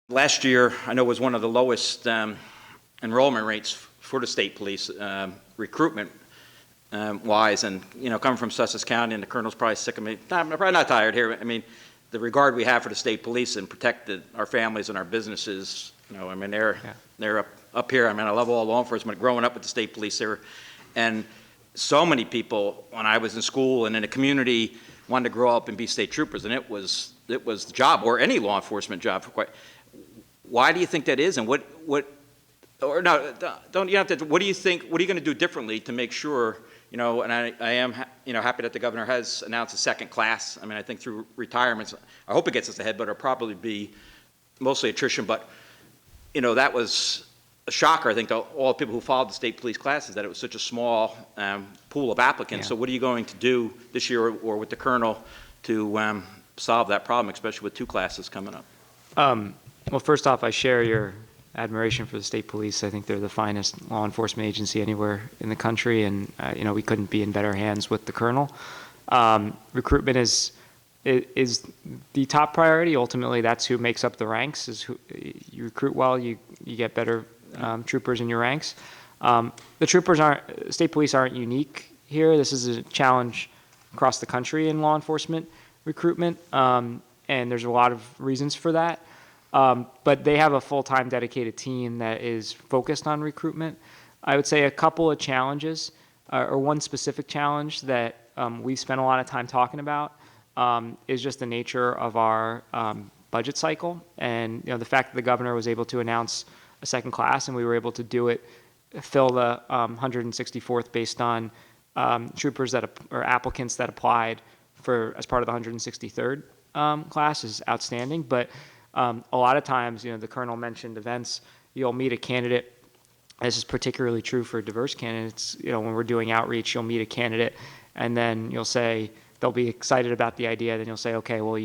Last year, I know, was one of the lowest enrollment rates for the state police, recruitment wise, and coming from Sussex County, and the colonel's probably sick of me. I'm probably not tired here. I mean, the regard we have for the state police and protected our families and our businesses. I mean, they're up here. I mean, I love all law enforcement. Growing up with the state police, and so many people when I was in school and in the community wanted to grow up and be state troopers, and it was the job, or any law enforcement job for quite. Why do you think that is, and what do you think? What are you going to do differently to make sure? And I am happy that the governor has announced a second class. I mean, I think through retirements, I hope it gets us ahead, but it'll probably be mostly attrition. But that was a shocker, I think, to all the people who followed the state police classes, that it was such a small pool of applicants. Yeah. So what are you going to do this year or with the colonel to solve that problem, especially with two classes coming up? Well, first off, I share your admiration for the state police. I think they're the finest law enforcement agency anywhere in the country, and we couldn't be in better hands with the colonel. Recruitment is the top priority. Ultimately, that's who makes up the ranks. Is who you recruit well, you get better troopers in your ranks. State police aren't unique here. This is a challenge across the country in law enforcement recruitment, and there's a lot of reasons for that. But they have a full-time dedicated team that is focused on recruitment. I would say a couple of challenges, or one specific challenge that we've spent a lot of time talking about is just the nature of our budget cycle. And the fact that the governor was able to announce a second class, and we were able to do it, fill the 164th based on troopers or applicants that applied as part of the 163rd class is outstanding. But a lot of times, the colonel mentioned events, you'll meet a candidate. This is particularly true for diverse candidates. When we're doing outreach, you'll meet a candidate, and then you'll say, they'll be excited about the idea, then you'll say, okay, well,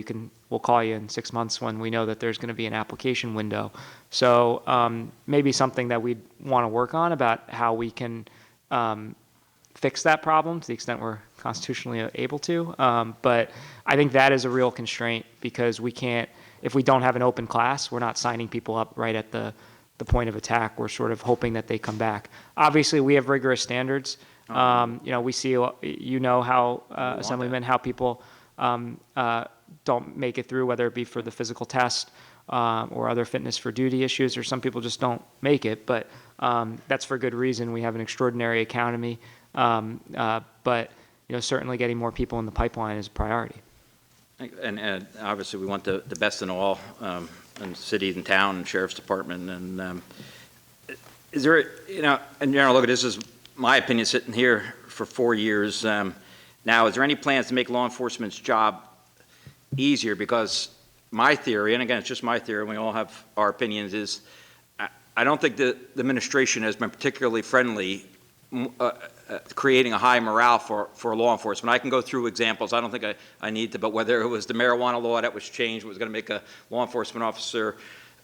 we'll call you in 6 months when we know that there's going to be an application window. So maybe something that we'd want to work on about how we can fix that problem to the extent we're constitutionally able to. But I think that is a real constraint, because we can't, if we don't have an open class, we're not signing people up right at the point of attack. We're sort of hoping that they come back. Obviously, we have rigorous standards. We see, how Assemblymen, how people don't make it through, whether it be for the physical test or other fitness for duty issues, or some people just don't make it. But that's for good reason. We have an extraordinary economy. But certainly getting more people in the pipeline is a priority. And obviously, we want the best in all, in city and town and sheriff's department. And is there, and look, this is my opinion sitting here for 4 years now. Is there any plans to make law enforcement's job easier? Because my theory, and again, it's just my theory, and we all have our opinions, is I don't think the administration has been particularly friendly creating a high morale for law enforcement. I can go through examples. I don't think I need to, but whether it was the marijuana law that was changed, was going to make a law enforcement officer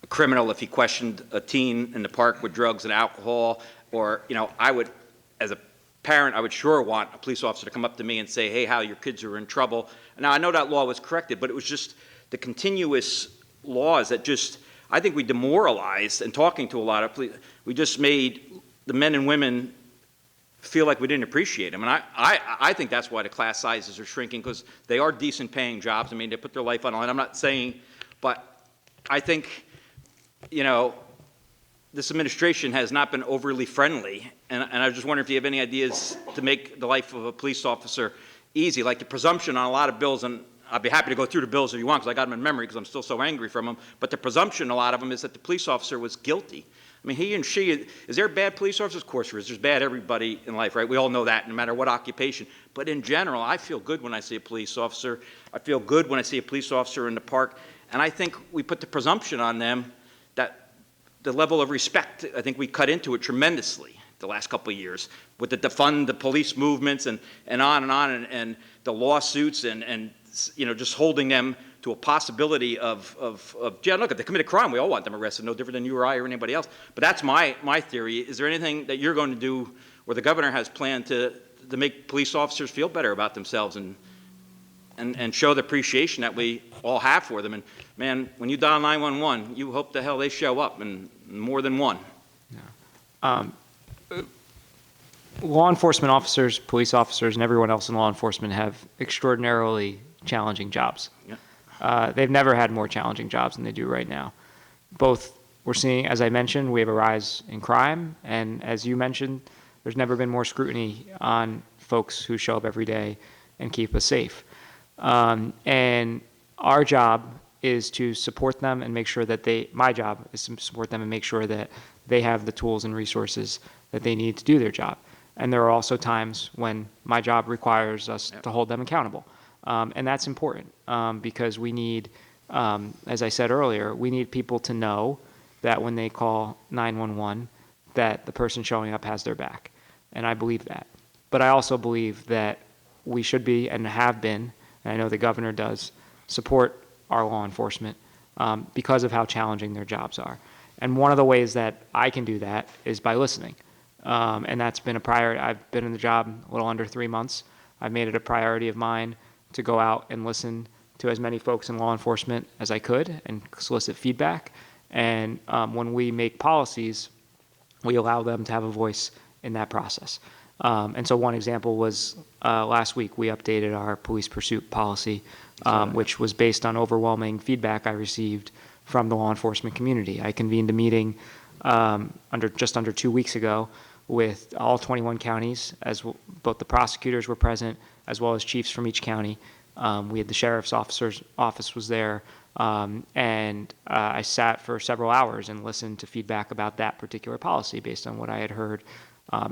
a criminal if he questioned a teen in the park with drugs and alcohol, or, I would, as a parent, I would sure want a police officer to come up to me and say, hey, Hal, your kids are in trouble. Now, I know that law was corrected, but it was just the continuous laws that just, I think we demoralized, and talking to a lot of police, we just made the men and women feel like we didn't appreciate them. And I think that's why the class sizes are shrinking, because they are decent paying jobs. I mean, they put their life on the line. I'm not saying, but I think, this administration has not been overly friendly. And I was just wondering if you have any ideas to make the life of a police officer easy, like the presumption on a lot of bills, and I'd be happy to go through the bills if you want, because I got them in memory because I'm still so angry from them. But the presumption, a lot of them, is that the police officer was guilty. I mean, he and she, is there bad police officers? Of course there is. There's bad everybody in life, right? We all know that, no matter what occupation. But in general, I feel good when I see a police officer. I feel good when I see a police officer in the park. And I think we put the presumption on them that the level of respect, I think we cut into it tremendously the last couple of years with the defund the police movements and on, and the lawsuits and just holding them to a possibility of jail. Look, if they commit a crime, we all want them arrested, no different than you or I or anybody else. But that's my theory. Is there anything that you're going to do, or the governor has planned to make police officers feel better about themselves and show the appreciation that we all have for them? And man, when you dial 911, you hope the hell they show up, and more than one. Law enforcement officers, police officers, and everyone else in law enforcement have extraordinarily challenging jobs. Yeah. They've never had more challenging jobs than they do right now. Both, we're seeing, as I mentioned, we have a rise in crime, and as you mentioned, there's never been more scrutiny on folks who show up every day and keep us safe. And our job is to support them and make sure that my job is to support them and make sure that they have the tools and resources that they need to do their job. And there are also times when my job requires us to hold them accountable. And that's important because we need, as I said earlier, we need people to know that when they call 911, that the person showing up has their back. And I believe that. But I also believe that we should be and have been, and I know the governor does, support our law enforcement because of how challenging their jobs are. And one of the ways that I can do that is by listening. And that's been a priority. I've been in the job a little under 3 months. I've made it a priority of mine to go out and listen to as many folks in law enforcement as I could and solicit feedback. And when we make policies, we allow them to have a voice in that process. And so one example was last week we updated our police pursuit policy, which was based on overwhelming feedback I received from the law enforcement community. I convened a meeting just under 2 weeks ago with all 21 counties, both the prosecutors were present as well as chiefs from each county. We had the sheriff's office was there, and I sat for several hours and listened to feedback about that particular policy based on what I had heard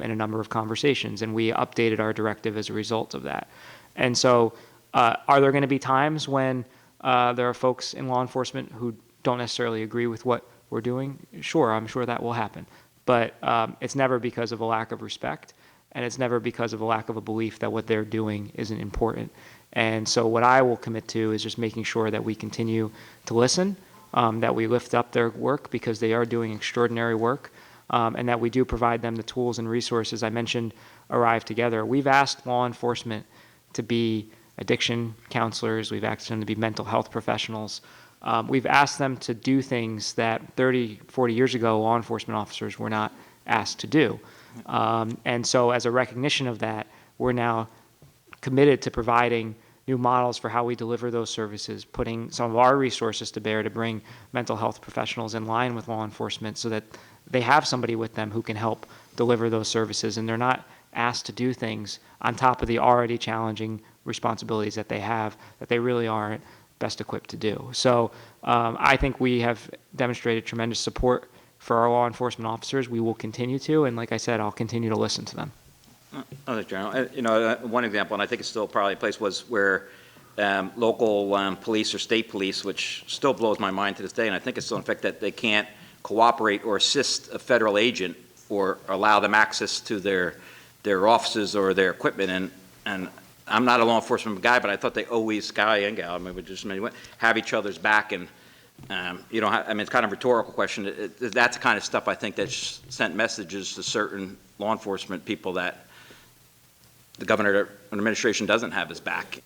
in a number of conversations, and we updated our directive as a result of that. And so are there going to be times when there are folks in law enforcement who don't necessarily agree with what we're doing? Sure, I'm sure that will happen. But it's never because of a lack of respect, and it's never because of a lack of a belief that what they're doing isn't important. And so what I will commit to is just making sure that we continue to listen, that we lift up their work because they are doing extraordinary work, and that we do provide them the tools and resources I mentioned arrive together. We've asked law enforcement to be addiction counselors. We've asked them to be mental health professionals. We've asked them to do things that 30, 40 years ago law enforcement officers were not asked to do. And so as a recognition of that, we're now committed to providing new models for how we deliver those services, putting some of our resources to bear to bring mental health professionals in line with law enforcement so that they have somebody with them who can help deliver those services, and they're not asked to do things on top of the already challenging responsibilities that they have that they really aren't best equipped to do. So I think we have demonstrated tremendous support for our law enforcement officers. We will continue to, and like I said, I'll continue to listen to them. General, one example, and I think it's still probably a place, was where local police or state police, which still blows my mind to this day, and I think it's still in fact that they can't cooperate or assist a federal agent or allow them access to their offices or their equipment. And I'm not a law enforcement guy, but I thought they always, guy and gal, have each other's back. And it's kind of a rhetorical question. That's the kind of stuff I think that's sent messages to certain law enforcement people that the governor and administration doesn't have his back.